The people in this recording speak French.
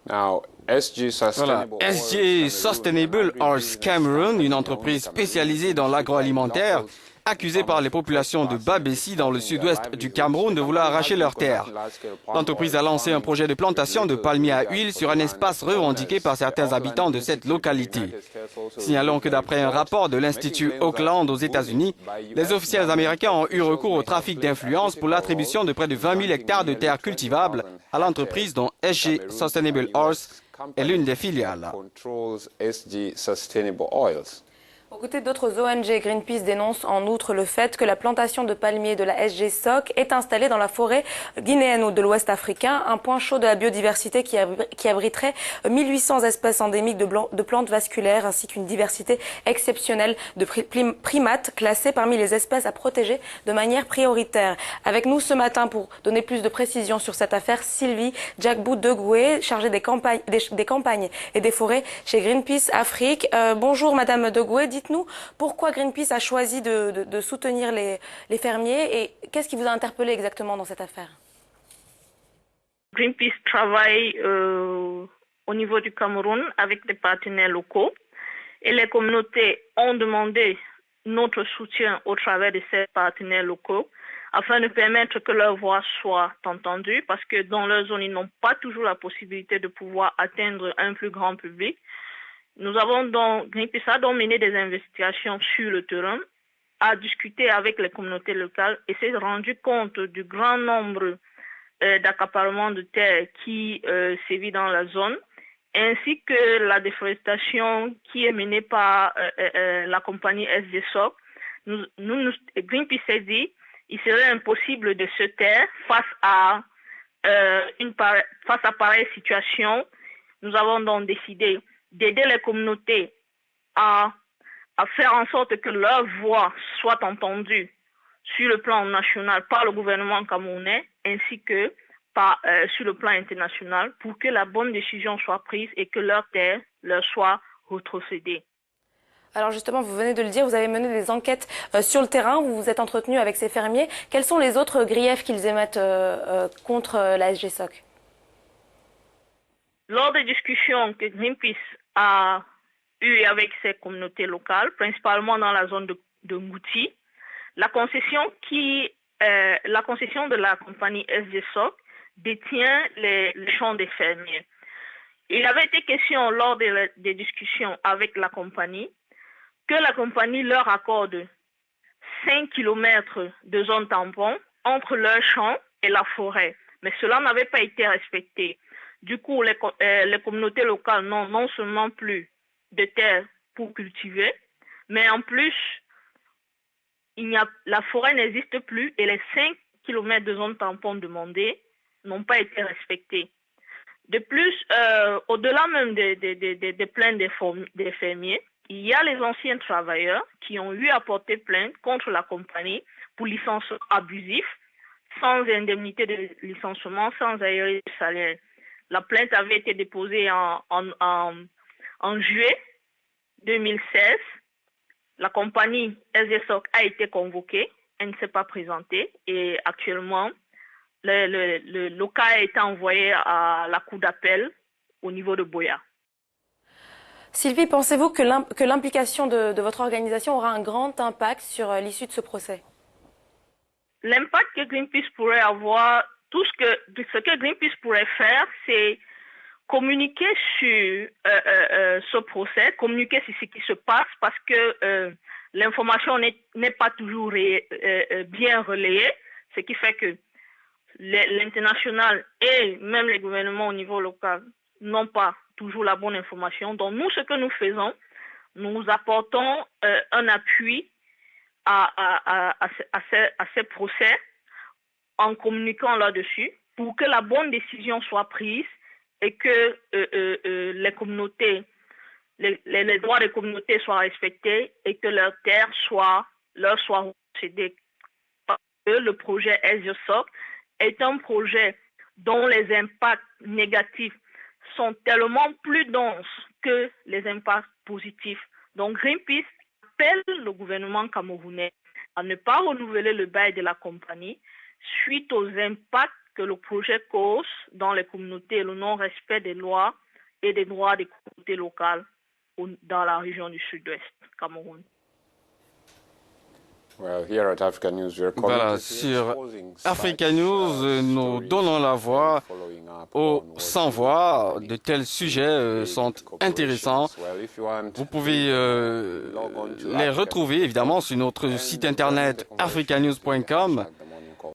Voilà, SG Sustainable Oils Cameroon, une entreprise spécialisée dans l'agroalimentaire, accusée par les populations de Babessi dans le sud-ouest du Cameroun de vouloir arracher leurs terres. L'entreprise a lancé un projet de plantation de palmiers à huile sur un espace revendiqué par certains habitants de cette localité. Signalons que d'après un rapport de l'Institut Oakland aux États-Unis, les officiels américains ont eu recours au trafic d'influence pour l'attribution de près de 20 000 hectares de terres cultivables à l'entreprise dont SG Sustainable Oils est l'une des filiales. Aux côtés d'autres ONG, Greenpeace dénonce en outre le fait que la plantation de palmiers de la SG-SOC est installée dans la forêt guinéenne ou de l'Ouest africain, un point chaud de la biodiversité qui abriterait 1800 espèces endémiques de plantes vasculaires ainsi qu'une diversité exceptionnelle de primates classés parmi les espèces à protéger de manière prioritaire. Avec nous ce matin pour donner plus de précisions sur cette affaire, Sylvie Djagbou-Degoué, chargée des campagnes et des forêts chez Greenpeace Afrique. Bonjour Madame Degoué, dites-nous pourquoi Greenpeace a choisi de soutenir les fermiers et qu'est-ce qui vous a interpellé exactement dans cette affaire? Greenpeace travaille au niveau du Cameroun avec des partenaires locaux et les communautés ont demandé notre soutien au travers de ces partenaires locaux afin de permettre que leur voix soit entendue parce que dans leur zone, ils n'ont pas toujours la possibilité de pouvoir atteindre un plus grand public. Greenpeace a donc mené des investigations sur le terrain, a discuté avec les communautés locales et s'est rendu compte du grand nombre d'accaparements de terres qui sévit dans la zone, ainsi que la déforestation qui est menée par la compagnie SGSOC. Greenpeace s'est dit il serait impossible de se taire face à pareille situation. Nous avons donc décidé d'aider les communautés à faire en sorte que leur voix soit entendue sur le plan national par le gouvernement camerounais ainsi que sur le plan international pour que la bonne décision soit prise et que leurs terres leur soient retrocédées. Alors justement, vous venez de le dire, vous avez mené des enquêtes sur le terrain, vous vous êtes entretenu avec ces fermiers. Quels sont les autres griefs qu'ils émettent contre la SGSOC? Lors des discussions que Greenpeace a eues avec ces communautés locales, principalement dans la zone de Ngouti, la concession de la compagnie SGSOC détient les champs des fermiers. Il avait été question lors des discussions avec la compagnie que la compagnie leur accorde 5 km de zone tampon entre leur champ et la forêt. Mais cela n'avait pas été respecté. Du coup, les communautés locales n'ont non seulement plus de terre pour cultiver, mais en plus, la forêt n'existe plus et les 5 km de zone tampon demandés n'ont pas été respectés. De plus, au-delà même des plaintes des fermiers, il y a les anciens travailleurs qui ont eu à porter plainte contre la compagnie pour licenciement abusif, sans indemnité de licenciement, sans aéré de salaire. La plainte avait été déposée en juillet 2016. La compagnie SGSOC a été convoquée, elle ne s'est pas présentée et actuellement, le cas a été envoyé à la cour d'appel au niveau de Boya. Sylvie, pensez-vous que l'implication de votre organisation aura un grand impact sur l'issue de ce procès? L'impact que Greenpeace pourrait avoir, ce que Greenpeace pourrait faire, c'est communiquer sur ce procès, communiquer sur ce qui se passe parce que l'information n'est pas toujours bien relayée, ce qui fait que l'international et même les gouvernements au niveau local n'ont pas toujours la bonne information. Donc nous, ce que nous faisons, nous apportons un appui à ces procès en communiquant là-dessus pour que la bonne décision soit prise et que les communautés, les droits des communautés soient respectés et que leurs terres leur soient cédées. Parce que le projet SGSOC est un projet dont les impacts négatifs sont tellement plus denses que les impacts positifs. Donc Greenpeace appelle le gouvernement camerounais à ne pas renouveler le bail de la compagnie suite aux impacts que le projet cause dans les communautés est le non-respect des lois et des droits des communautés locales dans la région du sud-ouest Cameroun. Voilà, sur Africa News, nous donnons la voix aux sans-voix. De tels sujets sont intéressants. Vous pouvez les retrouver évidemment sur notre site internet africanews.com.